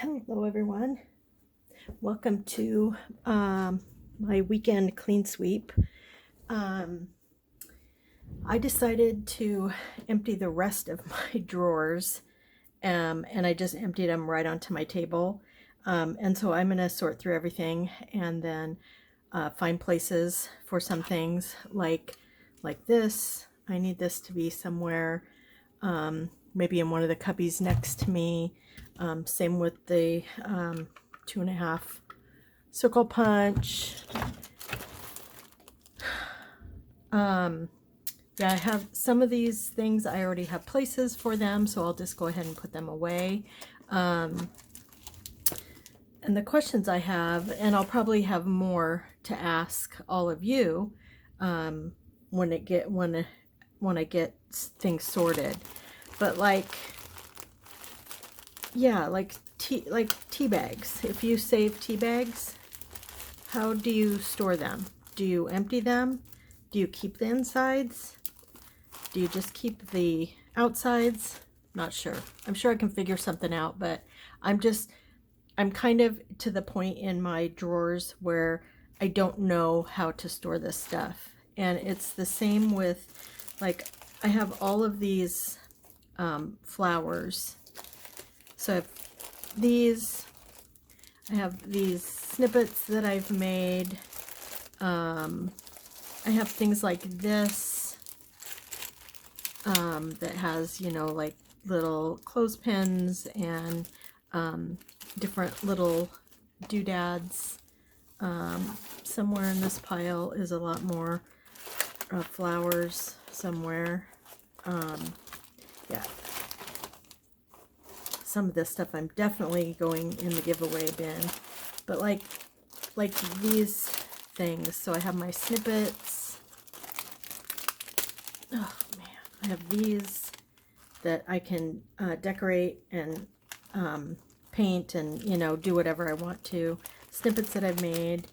Hello everyone. Welcome to my weekend clean sweep. I decided to empty the rest of my drawers and I just emptied them right onto my table. And so I'm going to sort through everything and then find places for some things like this. I need this to be somewhere, maybe in one of the cubbies next to me. Same with the 2.5 circle punch. Yeah, I have some of these things, I already have places for them, so I'll just go ahead and put them away. And the questions I have, and I'll probably have more to ask all of you when I get things sorted. But like tea bags. If you save tea bags, how do you store them? Do you empty them? Do you keep the insides? Do you just keep the outsides? Not sure. I'm sure I can figure something out, but I'm kind of to the point in my drawers where I don't know how to store this stuff. And it's the same with, like, I have all of these flowers. So I have these snippets that I've made. I have things like this that has, like little clothespins and different little doodads. Somewhere in this pile is a lot more flowers somewhere. Yeah. Some of this stuff I'm definitely going in the giveaway bin. But like these things. So I have my snippets. Oh man, I have these that I can decorate and paint and do whatever I want to. Snippets that I've made.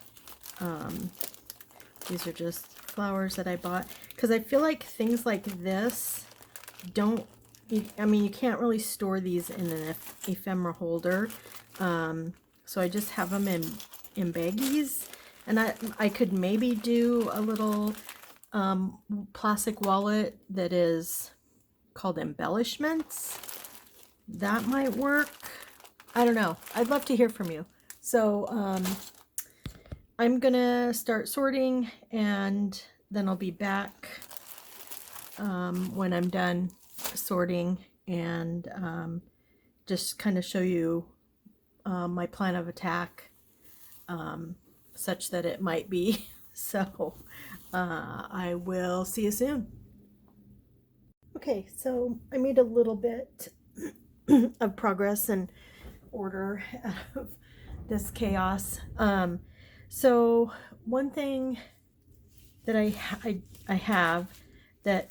These are just flowers that I bought because I feel like things like this don't. I mean, you can't really store these in an ephemera holder. So I just have them in baggies. And I could maybe do a little plastic wallet that is called embellishments. That might work. I don't know. I'd love to hear from you. So I'm going to start sorting and then I'll be back when I'm done sorting and just kind of show you my plan of attack, such that it might be. So I will see you soon. Okay, so I made a little bit of progress and order out of this chaos. So one thing that I have that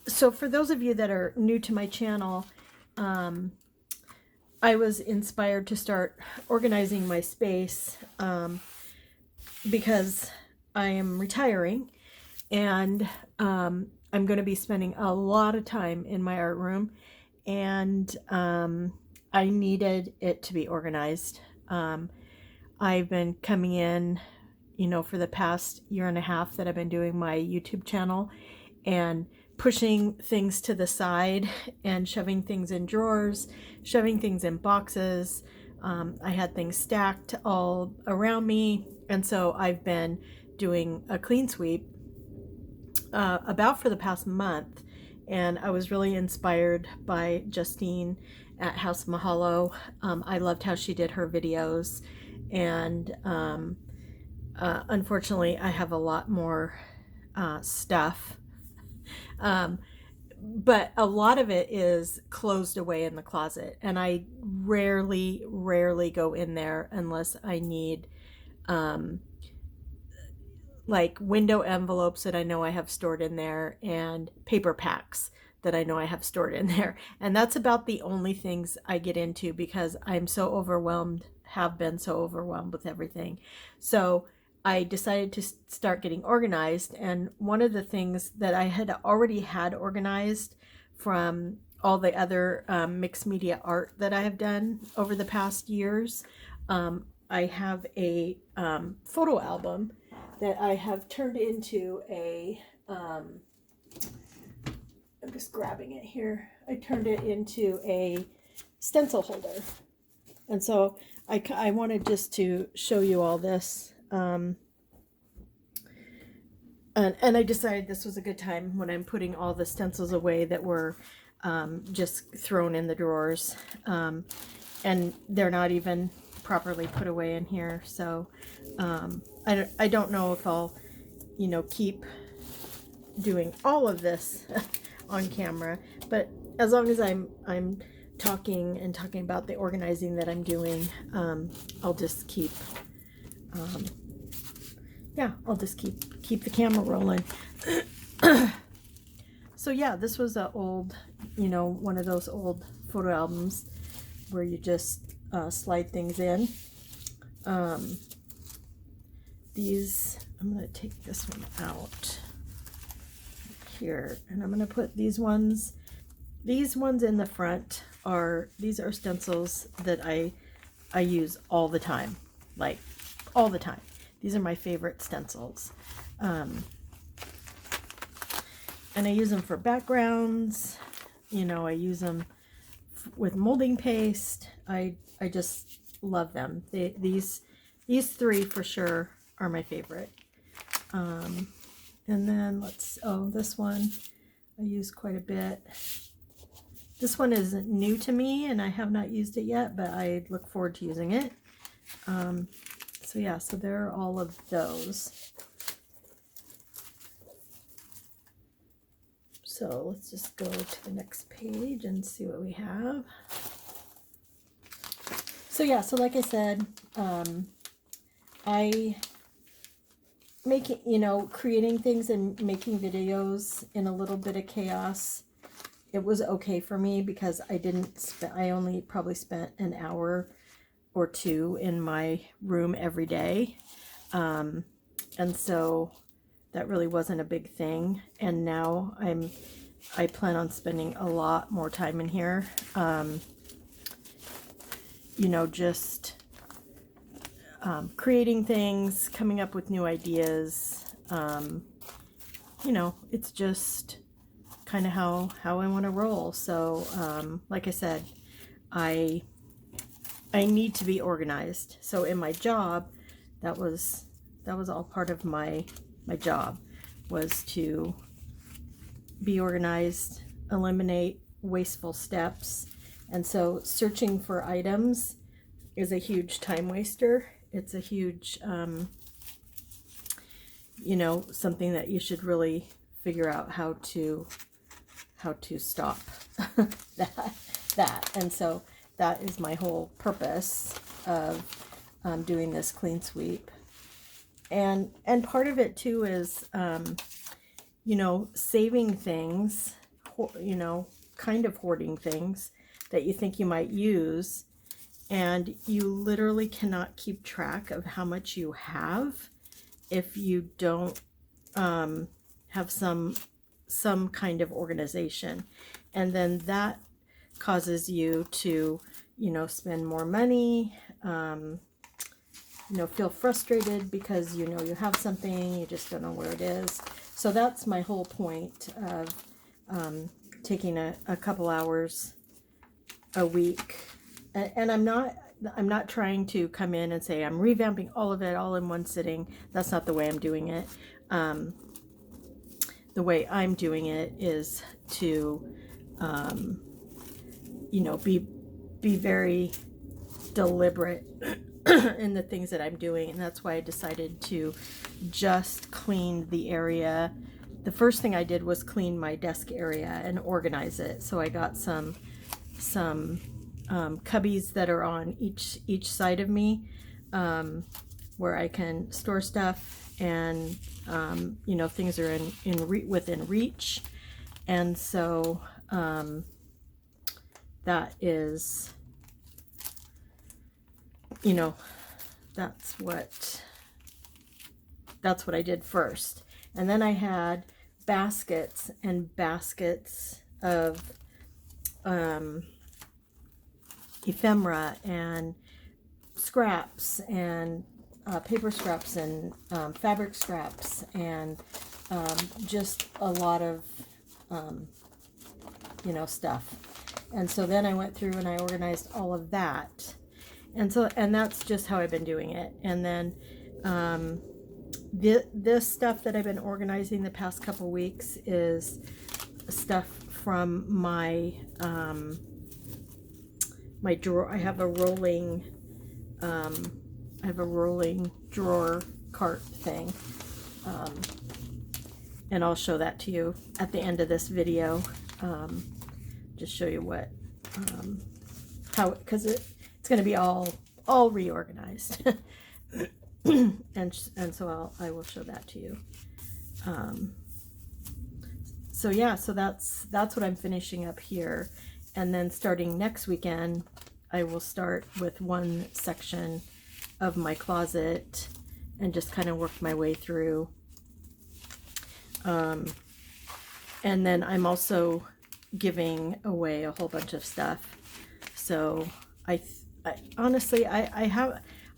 so for those of you that are new to my channel, I was inspired to start organizing my space because I am retiring and I'm going to be spending a lot of time in my art room, and I needed it to be organized. I've been coming in, for the past 1.5 years that I've been doing my YouTube channel and pushing things to the side and shoving things in drawers, shoving things in boxes. I had things stacked all around me, and so I've been doing a clean sweep about for the past month, and I was really inspired by Justine at House Mahalo. I loved how she did her videos, and unfortunately I have a lot more stuff, but a lot of it is closed away in the closet, and I rarely go in there unless I need like window envelopes that I know I have stored in there and paper packs that I know I have stored in there. And that's about the only things I get into because I'm so overwhelmed, have been so overwhelmed with everything. So I decided to start getting organized. And one of the things that I had already had organized from all the other mixed media art that I have done over the past years. I have a photo album that I have turned into a, I'm just grabbing it here. I turned it into a stencil holder. And so I wanted just to show you all this. And I decided this was a good time when I'm putting all the stencils away that were just thrown in the drawers. And they're not even properly put away in here. So I don't know if I'll, you know, keep doing all of this on camera, but as long as I'm talking about the organizing that I'm doing, I'll just keep I'll just keep the camera rolling. So yeah, this was a old, you know, one of those old photo albums where you just slide things in. These, I'm going to take this one out here, and I'm going to put these ones in the front. These are stencils that I use all the time, like all the time. These are my favorite stencils. And I use them for backgrounds. You know, I use them with molding paste. I just love them. These three for sure are my favorite. And then this one I use quite a bit. This one is new to me and I have not used it yet, but I look forward to using it. So yeah, so there are all of those. So let's just go to the next page and see what we have. So yeah, so like I said, I creating things and making videos in a little bit of chaos, it was okay for me because I only probably spent an hour or two in my room every day. And so that really wasn't a big thing. And now I plan on spending a lot more time in here. Just creating things, coming up with new ideas. It's just kind of how I want to roll. So, like I said, I need to be organized. So in my job, that was all part of my job, was to be organized, eliminate wasteful steps. And so searching for items is a huge time waster. It's a huge, something that you should really figure out how to stop that. And so that is my whole purpose of doing this clean sweep. And part of it too is, saving things, kind of hoarding things that you think you might use, and you literally cannot keep track of how much you have if you don't have some kind of organization. And then that causes you to, spend more money, feel frustrated because you have something, you just don't know where it is. So that's my whole point of taking a couple hours a week. And I'm not trying to come in and say I'm revamping all of it all in one sitting. That's not the way I'm doing it. The way I'm doing it is to, be very deliberate in the things that I'm doing. And that's why I decided to just clean the area. The first thing I did was clean my desk area and organize it. So I got some cubbies that are on each side of me, where I can store stuff, and things are within reach. And so that is, that's what I did first. And then I had baskets and baskets of ephemera and scraps and paper scraps and fabric scraps and just a lot of stuff. And so then I went through and I organized all of that, and that's just how I've been doing it. And then this stuff that I've been organizing the past couple weeks is stuff from my my drawer. I have a rolling drawer cart thing, and I'll show that to you at the end of this video. Just show you what how, because it's going to be all reorganized. and so I will show that to you. So yeah, so that's what I'm finishing up here. And then starting next weekend, I will start with one section of my closet and just kind of work my way through. And then I'm also giving away a whole bunch of stuff. So I honestly, I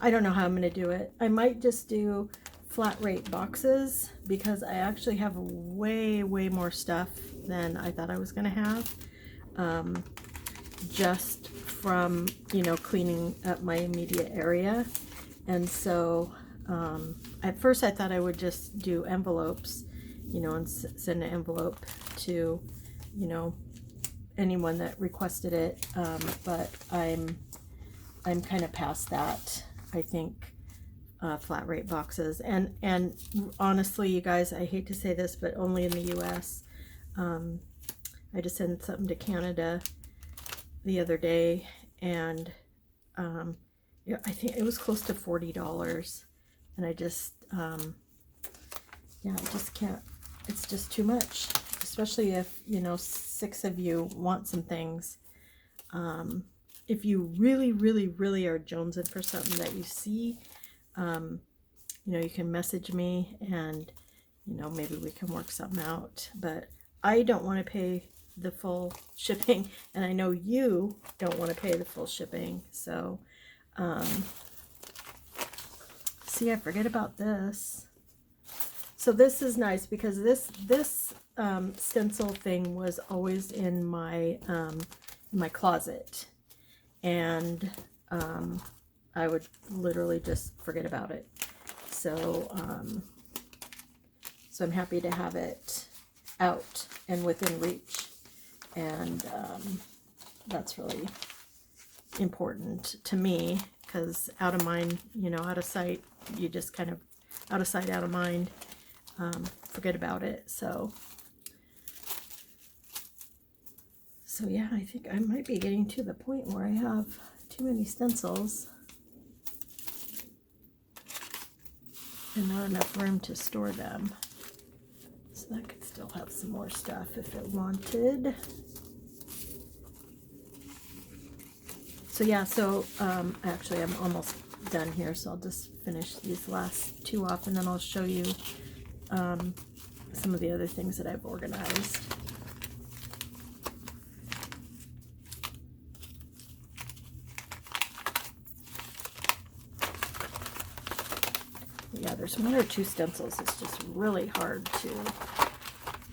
don't know how I'm going to do it. I might just do flat rate boxes because I actually have way more stuff than I thought I was going to have. Just from, cleaning up my immediate area. And so at first I thought I would just do envelopes, and send an envelope to, anyone that requested it. But I'm kind of past that. I think flat rate boxes, and honestly, you guys, I hate to say this, but only in the US. I just sent something to Canada the other day, and I think it was close to $40, and I just I just can't. It's just too much, especially if 6 of you want some things. If you really are jonesing for something that you see, you can message me, and maybe we can work something out. But I don't want to pay the full shipping, and I know you don't want to pay the full shipping. So see, I forget about this. So this is nice because this stencil thing was always in my closet, and I would literally just forget about it. So so I'm happy to have it out and within reach, and that's really important to me, because out of mind, out of sight, you just kind of out of sight, out of mind, forget about it. So yeah, I think I might be getting to the point where I have too many stencils and not enough room to store them. So that could still have some more stuff if it wanted. So yeah, so actually I'm almost done here, so I'll just finish these last 2 off, and then I'll show you some of the other things that I've organized. Yeah, there's 1 or 2 stencils it's just really hard to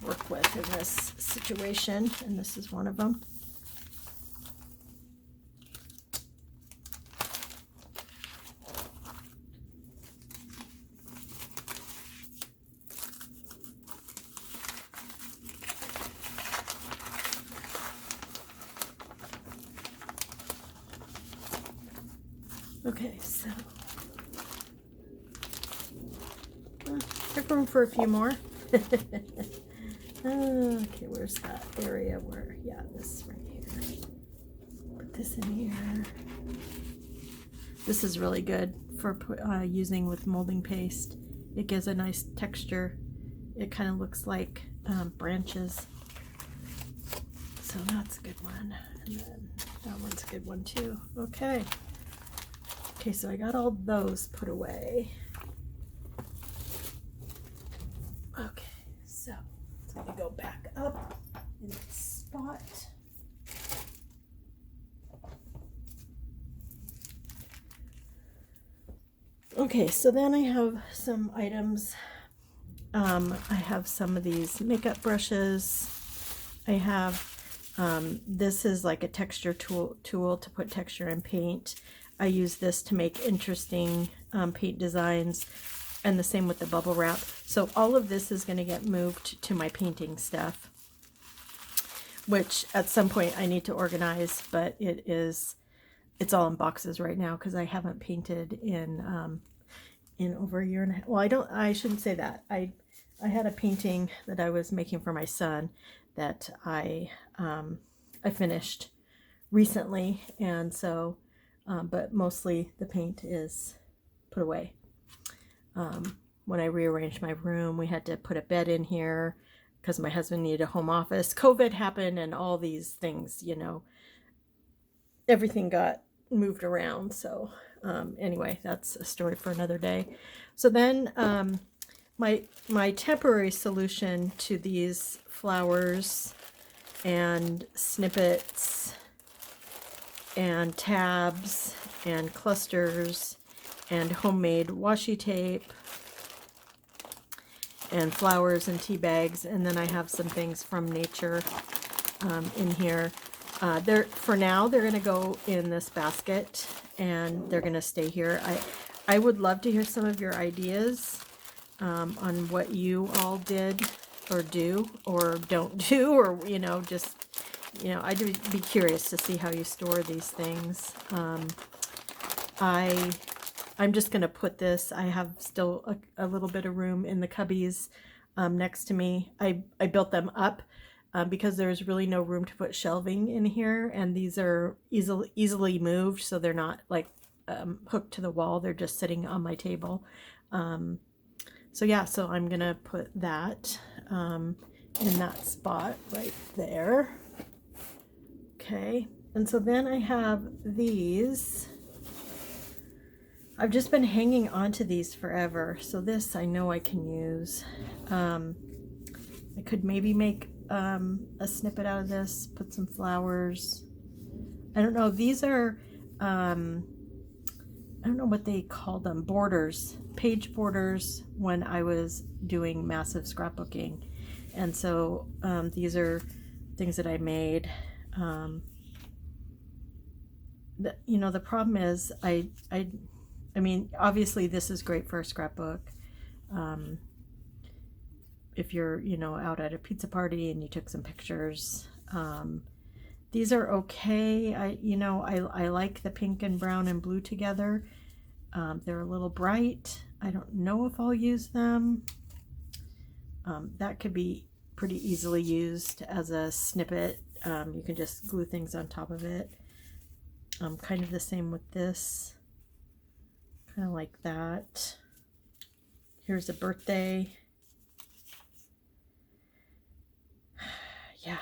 work with in this situation, and this is one of them. Okay, so I have room for a few more. Okay, where's that area where, yeah, this right here. Put this in here. This is really good for using with molding paste. It gives a nice texture. It kind of looks like branches. So that's a good one. And then that one's a good one too. Okay. Okay, so I got all those put away. Okay, so let me go back up in its spot. Okay, so then I have some items. I have some of these makeup brushes. I have, this is like a texture tool to put texture in paint. I use this to make interesting paint designs, and the same with the bubble wrap. So all of this is going to get moved to my painting stuff, which at some point I need to organize, but it's all in boxes right now because I haven't painted in over a year and a half. Well, I shouldn't say that. I had a painting that I was making for my son that I finished recently, and so but mostly the paint is put away. When I rearranged my room, we had to put a bed in here because my husband needed a home office. COVID happened and all these things, you know, everything got moved around. So anyway, that's a story for another day. So then my temporary solution to these flowers and snippets and tabs and clusters and homemade washi tape and flowers and tea bags, and then I have some things from nature in here. For now, they're going to go in this basket and they're going to stay here. I would love to hear some of your ideas on what you all did or do or don't do, or, you know, just, you know, I'd be curious to see how you store these things. I'm just going to put this, I have still a little bit of room in the cubbies next to me. I built them up because there's really no room to put shelving in here, and these are easily moved, so they're not like hooked to the wall, they're just sitting on my table. So yeah, so I'm going to put that in that spot right there. Okay, and so then I have these. I've just been hanging on to these forever, so this I know I can use. I could maybe make a snippet out of this, put some flowers. I don't know, these are, I don't know what they call them, borders, page borders when I was doing massive scrapbooking. And so these are things that I made. You know, the problem is I mean, obviously this is great for a scrapbook. If you're, you know, out at a pizza party and you took some pictures. These are okay. I like the pink and brown and blue together. They're a little bright. I don't know if I'll use them. That could be pretty easily used as a snippet. You can just glue things on top of it. Kind of the same with this. Kind of like that. Here's a birthday. Yeah,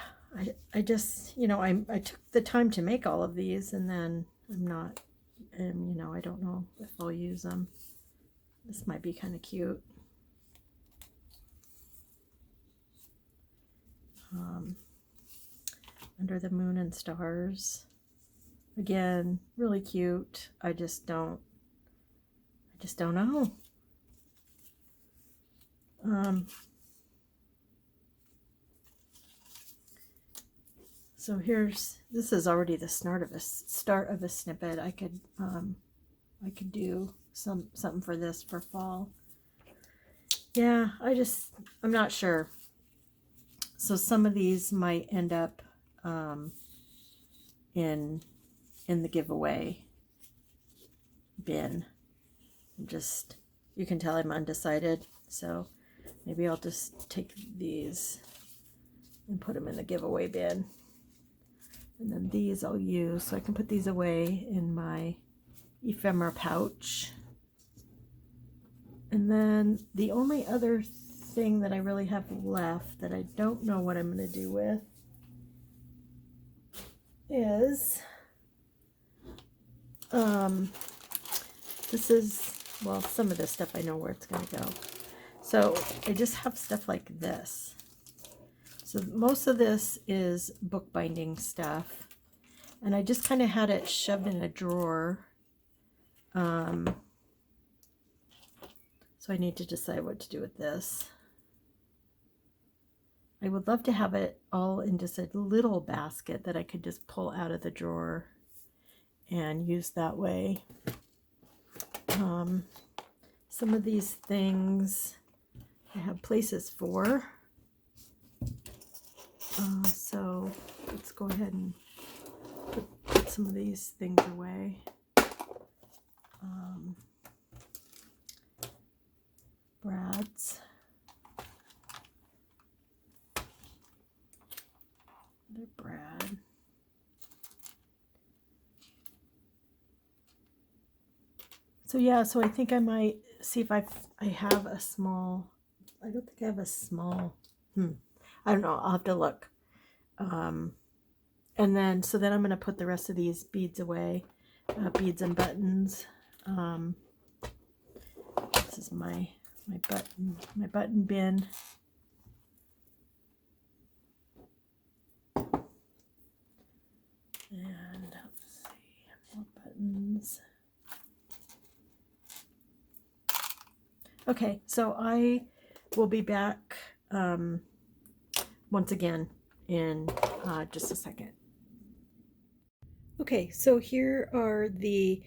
I just, you know, I took the time to make all of these, and then you know, I don't know if I'll use them. This might be kind of cute. Under the moon and stars. Again, really cute. I just don't know. So this is already the start of a snippet. I could do something for this for fall. Yeah, I'm not sure. So some of these might end up in the giveaway bin. You can tell I'm undecided, so maybe I'll just take these and put them in the giveaway bin. And then these I'll use, so I can put these away in my ephemera pouch. And then the only other thing that I really have left that I don't know what I'm going to do with is this is, well, some of this stuff I know where it's going to go. So I just have stuff like this. So most of this is bookbinding stuff, and I just kind of had it shoved in a drawer. So I need to decide what to do with this. I would love to have it all in just a little basket that I could just pull out of the drawer and use that way. Some of these things I have places for. So let's go ahead and put some of these things away. Brad's. Another Brad. So yeah, so I think I might see if I have a small, I don't think I have a small, I don't know, I'll have to look. And then, so then I'm going to put the rest of these beads away, beads and buttons. This is my button bin. And let's see, more buttons. Okay, so I will be back once again in just a second. Okay, so here are the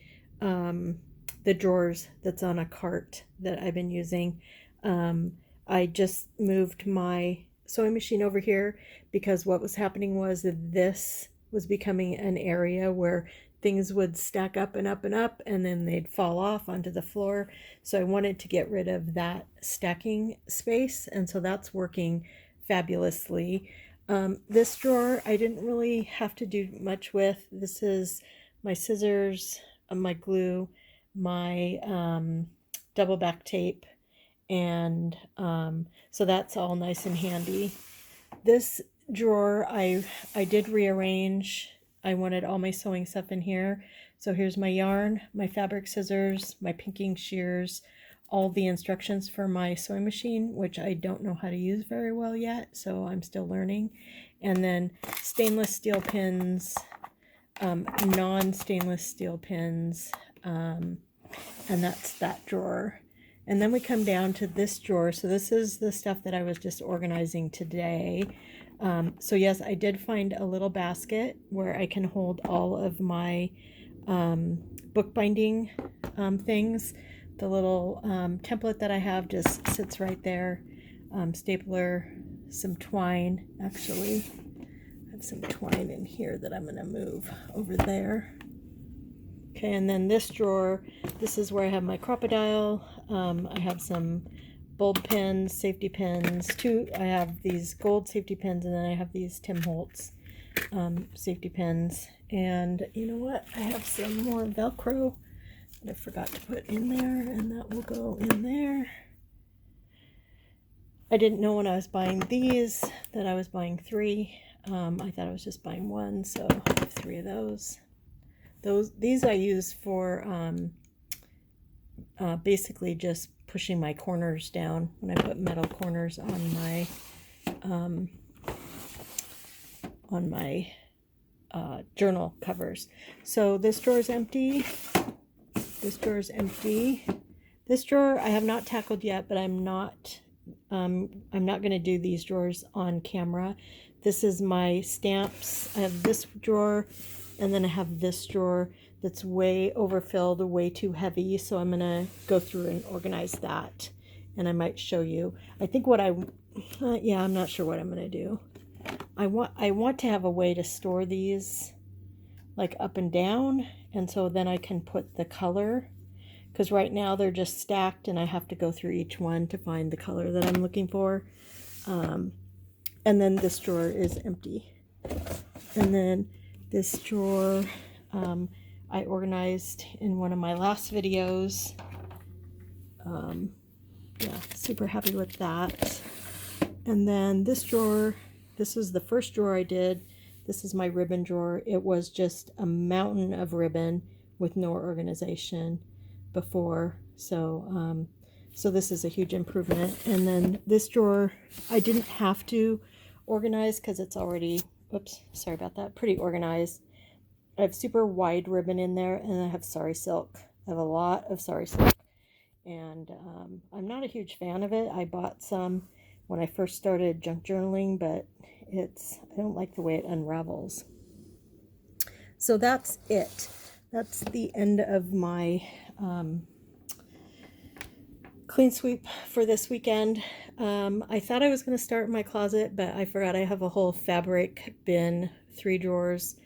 drawers that's on a cart that I've been using. I just moved my sewing machine over here because what was happening was that this was becoming an area where things would stack up and up and up, and then they'd fall off onto the floor. So I wanted to get rid of that stacking space, and so that's working fabulously. This drawer I didn't really have to do much with. This is my scissors, my glue, my double back tape, and so that's all nice and handy. This drawer I did rearrange. I wanted all my sewing stuff in here. So here's my yarn, my fabric scissors, my pinking shears, all the instructions for my sewing machine, which I don't know how to use very well yet, so I'm still learning. And then stainless steel pins, non-stainless steel pins, and that's that drawer. And then we come down to this drawer. So this is the stuff that I was just organizing today. So yes, I did find a little basket where I can hold all of my bookbinding things. The little template that I have just sits right there. Stapler, some twine, actually. I have some twine in here that I'm going to move over there. Okay, and then this drawer, this is where I have my crocodile. I have some bulb pins, safety pins, I have these gold safety pins, and then I have these Tim Holtz safety pins. And you know what? I have some more Velcro that I forgot to put in there, and that will go in there. I didn't know when I was buying these that I was buying 3. I thought I was just buying 1, so I have 3 of those. These I use for basically just pushing my corners down when I put metal corners on my journal covers. So this drawer is empty. This drawer is empty. This drawer I have not tackled yet, but I'm not going to do these drawers on camera. This is my stamps. I have this drawer, and then I have this drawer that's way overfilled, way too heavy. So I'm going to go through and organize that, and I might show you. I think I'm not sure what I'm going to do. I want to have a way to store these like up and down, and so then I can put the color, because right now they're just stacked and I have to go through each one to find the color that I'm looking for. And then this drawer is empty. And then this drawer I organized in one of my last videos. Yeah, super happy with that. And then this drawer, this is the first drawer I did. This is my ribbon drawer. It was just a mountain of ribbon with no organization before. So so this is a huge improvement. And then this drawer I didn't have to organize because it's already, oops, sorry about that, pretty organized. I have super wide ribbon in there, and I have sari silk. I have a lot of sari silk. and I'm not a huge fan of it. I bought some when I first started junk journaling, but I don't like the way it unravels. So that's it. That's the end of my clean sweep for this weekend. I thought I was going to start in my closet, but I forgot I have a whole fabric bin, 3 drawers.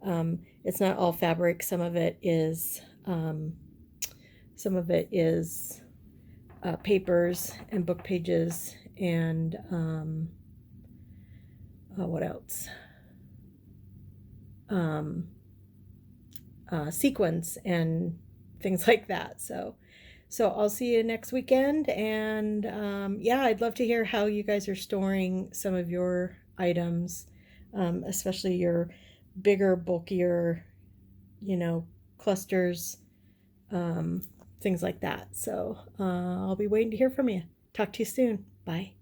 It's not all fabric. Some of it is papers and book pages and what else? Sequins and things like that. So I'll see you next weekend. And yeah, I'd love to hear how you guys are storing some of your items, especially your bigger, bulkier, clusters, things like that. So I'll be waiting to hear from you. Talk to you soon. Bye.